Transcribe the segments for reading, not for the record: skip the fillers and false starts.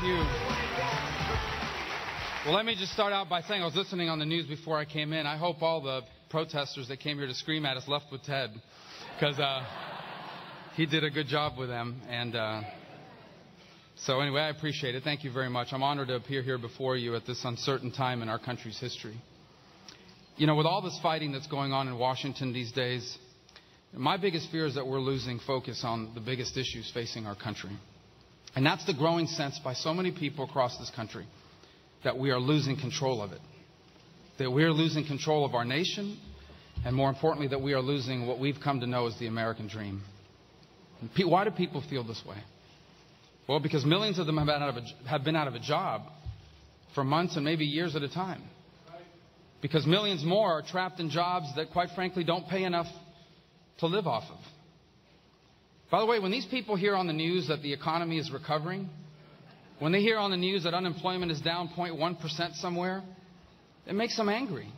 Thank you. Well, let me just start out by saying I was listening on the news before I came in. I hope all the protesters that came here to scream at us left with Ted, because he did a good job with them. And so anyway, I appreciate it. Thank you very much. I'm honored to appear here before you at this uncertain time in our country's history. You know, with all this fighting that's going on in Washington these days, my biggest fear is that we're losing focus on the biggest issues facing our country. And that's the growing sense by so many people across this country that we are losing control of it. That we are losing control of our nation, and more importantly, that we are losing what we've come to know as the American dream. Why do people feel this way? Well, because millions of them have been out of a job for months and maybe years at a time. Because millions more are trapped in jobs that, quite frankly, don't pay enough to live off of. By the way, when these people hear on the news that the economy is recovering, when they hear on the news that unemployment is down 0.1% somewhere, it makes them angry.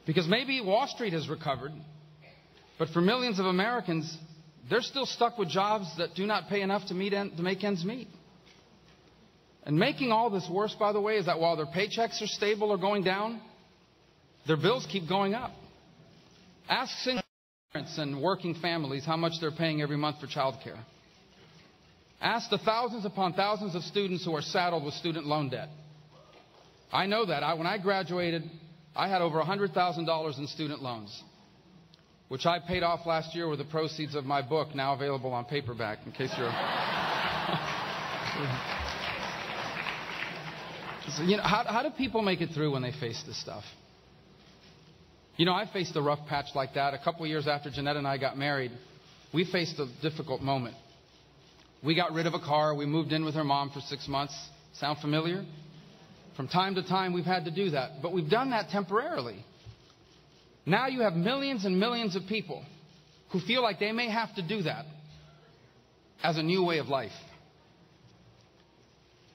Because maybe Wall Street has recovered, but for millions of Americans, they're still stuck with jobs that do not pay enough to make ends meet. And making all this worse, by the way, is that while their paychecks are stable or going down, their bills keep going up. Ask single parents and working families how much they're paying every month for child care. Ask the thousands upon thousands of students who are saddled with student loan debt. I know that. When I graduated, I had over $100,000 in student loans, which I paid off last year with the proceeds of my book, now available on paperback, in case you're... So, you know, how do people make it through when they face this stuff? You know, I faced a rough patch like that. A couple years after Jeanette and I got married, we faced a difficult moment. We got rid of a car. We moved in with her mom for 6 months. Sound familiar? From time to time, we've had to do that. But we've done that temporarily. Now you have millions and millions of people who feel like they may have to do that as a new way of life.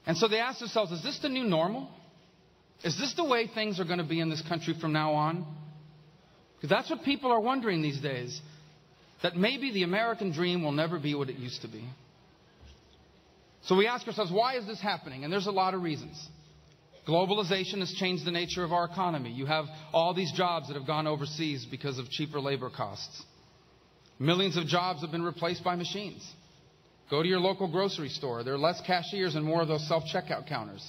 And so they ask themselves, is this the new normal? Is this the way things are going to be in this country from now on? Because that's what people are wondering these days. That maybe the American dream will never be what it used to be. So we ask ourselves, why is this happening? And there's a lot of reasons. Globalization has changed the nature of our economy. You have all these jobs that have gone overseas because of cheaper labor costs. Millions of jobs have been replaced by machines. Go to your local grocery store. There are less cashiers and more of those self-checkout counters.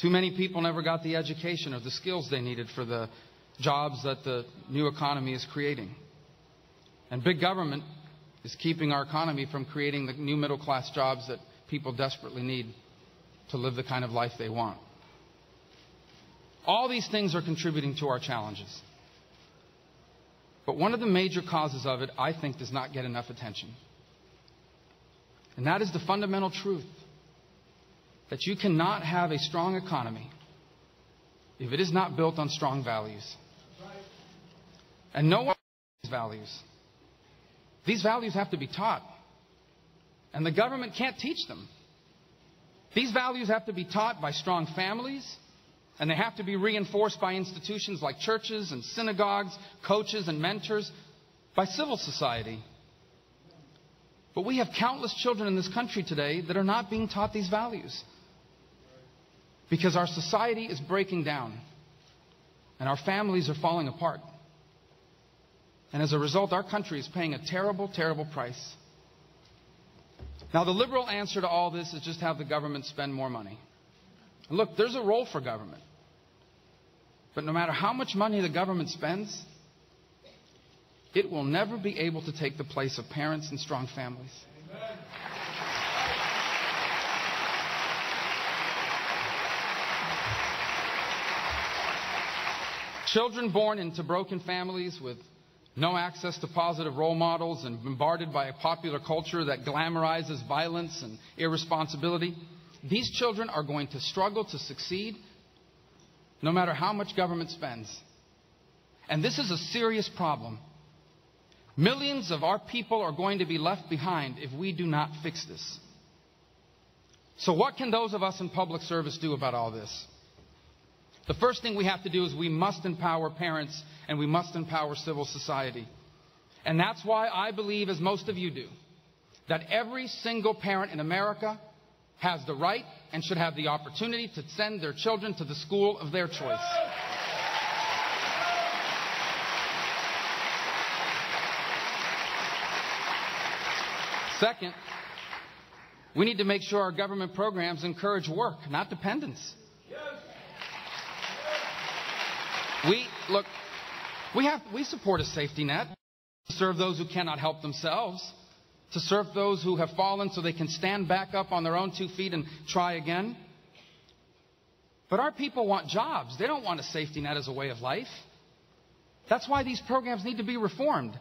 Too many people never got the education or the skills they needed for the jobs that the new economy is creating. And big government is keeping our economy from creating the new middle-class jobs that people desperately need to live the kind of life they want. All these things are contributing to our challenges. But one of the major causes of it, I think, does not get enough attention. And that is the fundamental truth that you cannot have a strong economy if it is not built on strong values. And no one has these values. These values have to be taught. And the government can't teach them. These values have to be taught by strong families, and they have to be reinforced by institutions like churches and synagogues, coaches and mentors, by civil society. But we have countless children in this country today that are not being taught these values. Because our society is breaking down, and our families are falling apart. And as a result, our country is paying a terrible, terrible price. Now, the liberal answer to all this is just have the government spend more money. And look, there's a role for government. But no matter how much money the government spends, it will never be able to take the place of parents and strong families. Amen. Children born into broken families with no access to positive role models and bombarded by a popular culture that glamorizes violence and irresponsibility, these children are going to struggle to succeed no matter how much government spends. And this is a serious problem. Millions of our people are going to be left behind if we do not fix this. So what can those of us in public service do about all this? The first thing we have to do is we must empower parents and we must empower civil society. And that's why I believe, as most of you do, that every single parent in America has the right and should have the opportunity to send their children to the school of their choice. Second, we need to make sure our government programs encourage work, not dependence. We support a safety net to serve those who cannot help themselves, to serve those who have fallen so they can stand back up on their own 2 feet and try again. But our people want jobs. They don't want a safety net as a way of life. That's why these programs need to be reformed,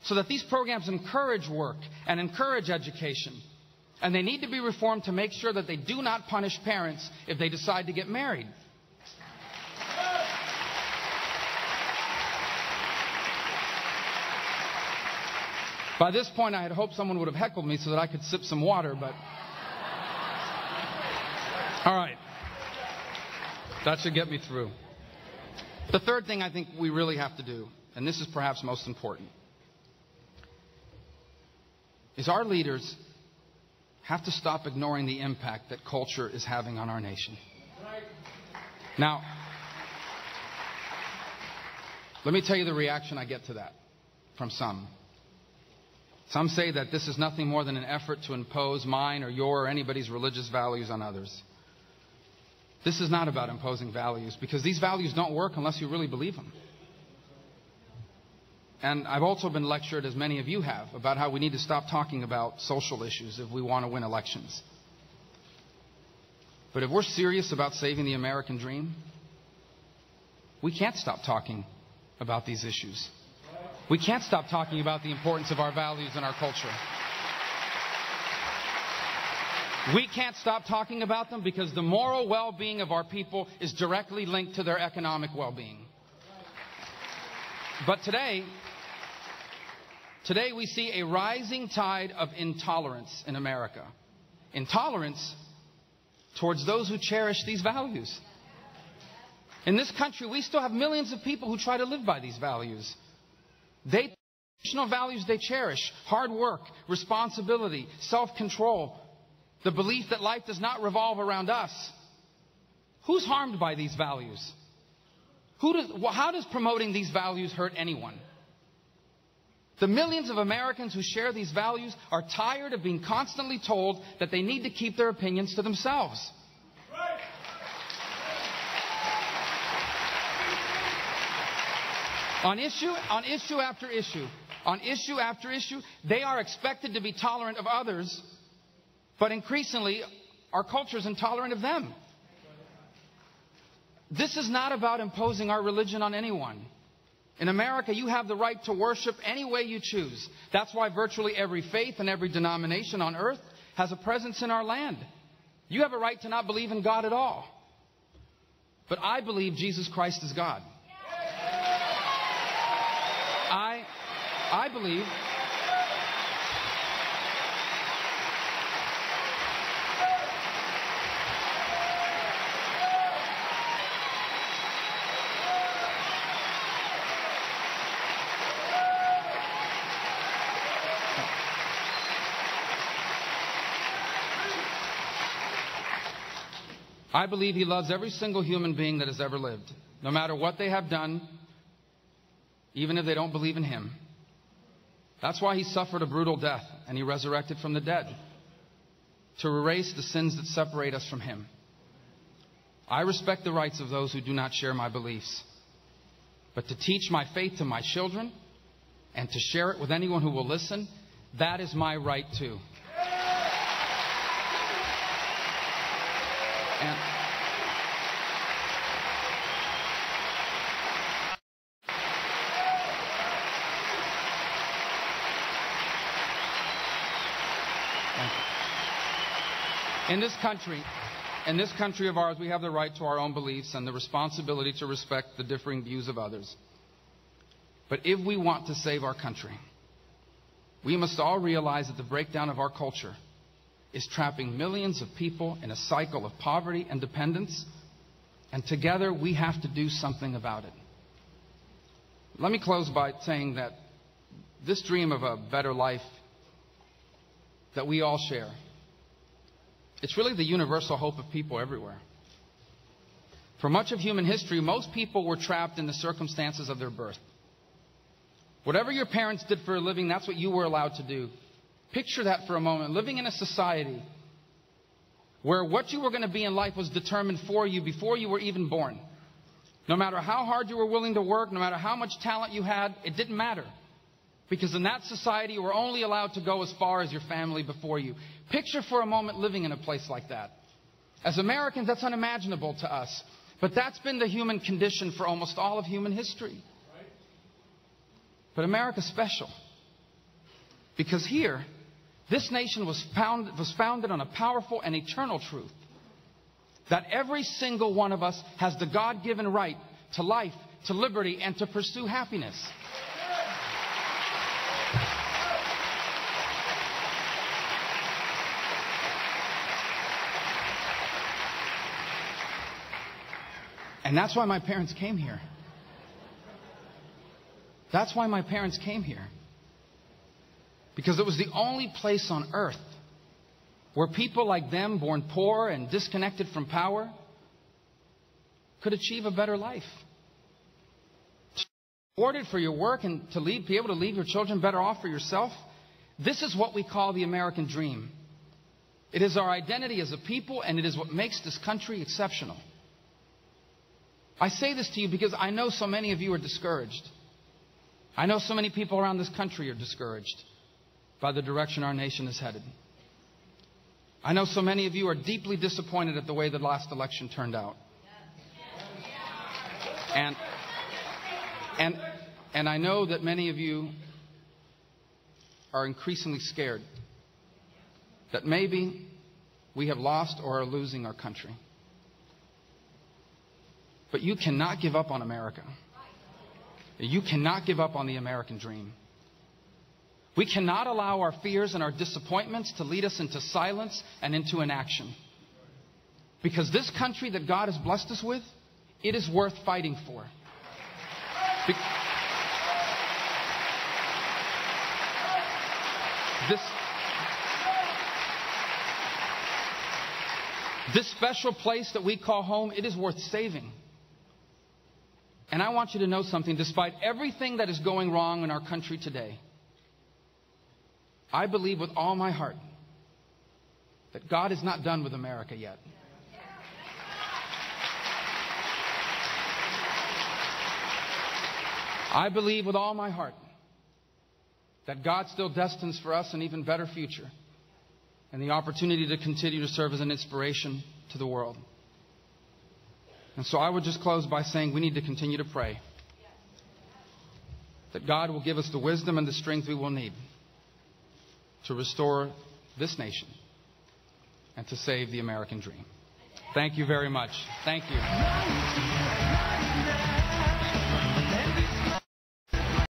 so that these programs encourage work and encourage education. And they need to be reformed to make sure that they do not punish parents if they decide to get married. By this point, I had hoped someone would have heckled me so that I could sip some water, but... All right. That should get me through. The third thing I think we really have to do, and this is perhaps most important, is our leaders have to stop ignoring the impact that culture is having on our nation. Now, let me tell you the reaction I get to that from some. Some say that this is nothing more than an effort to impose mine or your or anybody's religious values on others. This is not about imposing values, because these values don't work unless you really believe them. And I've also been lectured, as many of you have, about how we need to stop talking about social issues if we want to win elections. But if we're serious about saving the American dream, we can't stop talking about these issues. We can't stop talking about the importance of our values and our culture. We can't stop talking about them because the moral well-being of our people is directly linked to their economic well-being. But today we see a rising tide of intolerance in America. Intolerance towards those who cherish these values. In this country, we still have millions of people who try to live by these values. Traditional values they cherish: hard work, responsibility, self-control, the belief that life does not revolve around us. Who's harmed by these values? How does promoting these values hurt anyone? The millions of Americans who share these values are tired of being constantly told that they need to keep their opinions to themselves. On issue after issue, they are expected to be tolerant of others, but increasingly, our culture is intolerant of them. This is not about imposing our religion on anyone. In America, you have the right to worship any way you choose. That's why virtually every faith and every denomination on earth has a presence in our land. You have a right to not believe in God at all. But I believe Jesus Christ is God. I believe He loves every single human being that has ever lived, no matter what they have done, even if they don't believe in Him. That's why He suffered a brutal death and He resurrected from the dead, to erase the sins that separate us from Him. I respect the rights of those who do not share my beliefs, but to teach my faith to my children and to share it with anyone who will listen, that is my right too. And in this country of ours, we have the right to our own beliefs and the responsibility to respect the differing views of others. But if we want to save our country, we must all realize that the breakdown of our culture is trapping millions of people in a cycle of poverty and dependence, and together we have to do something about it. Let me close by saying that this dream of a better life that we all share It's really the universal hope of people everywhere. For much of human history, most people were trapped in the circumstances of their birth. Whatever your parents did for a living, that's what you were allowed to do. Picture that for a moment, living in a society where what you were going to be in life was determined for you before you were even born. No matter how hard you were willing to work, no matter how much talent you had, it didn't matter. Because in that society, you were only allowed to go as far as your family before you. Picture for a moment living in a place like that. As Americans, that's unimaginable to us. But that's been the human condition for almost all of human history. But America's special. Because here, this nation was founded on a powerful and eternal truth. That every single one of us has the God-given right to life, to liberty, and to pursue happiness. And that's why my parents came here. That's why my parents came here. Because it was the only place on earth where people like them, born poor and disconnected from power, could achieve a better life. To be rewarded for your work and to be able to leave your children better off for yourself. This is what we call the American dream. It is our identity as a people, and it is what makes this country exceptional. I say this to you because I know so many of you are discouraged. I know so many people around this country are discouraged by the direction our nation is headed. I know so many of you are deeply disappointed at the way the last election turned out. And I know that many of you are increasingly scared that maybe we have lost or are losing our country. But you cannot give up on America. You cannot give up on the American dream. We cannot allow our fears and our disappointments to lead us into silence and into inaction. Because this country that God has blessed us with, it is worth fighting for. This special place that we call home, it is worth saving. And I want you to know something. Despite everything that is going wrong in our country today, I believe with all my heart that God is not done with America yet. I believe with all my heart that God still destines for us an even better future and the opportunity to continue to serve as an inspiration to the world. And so I would just close by saying we need to continue to pray that God will give us the wisdom and the strength we will need to restore this nation and to save the American dream. Thank you very much. Thank you.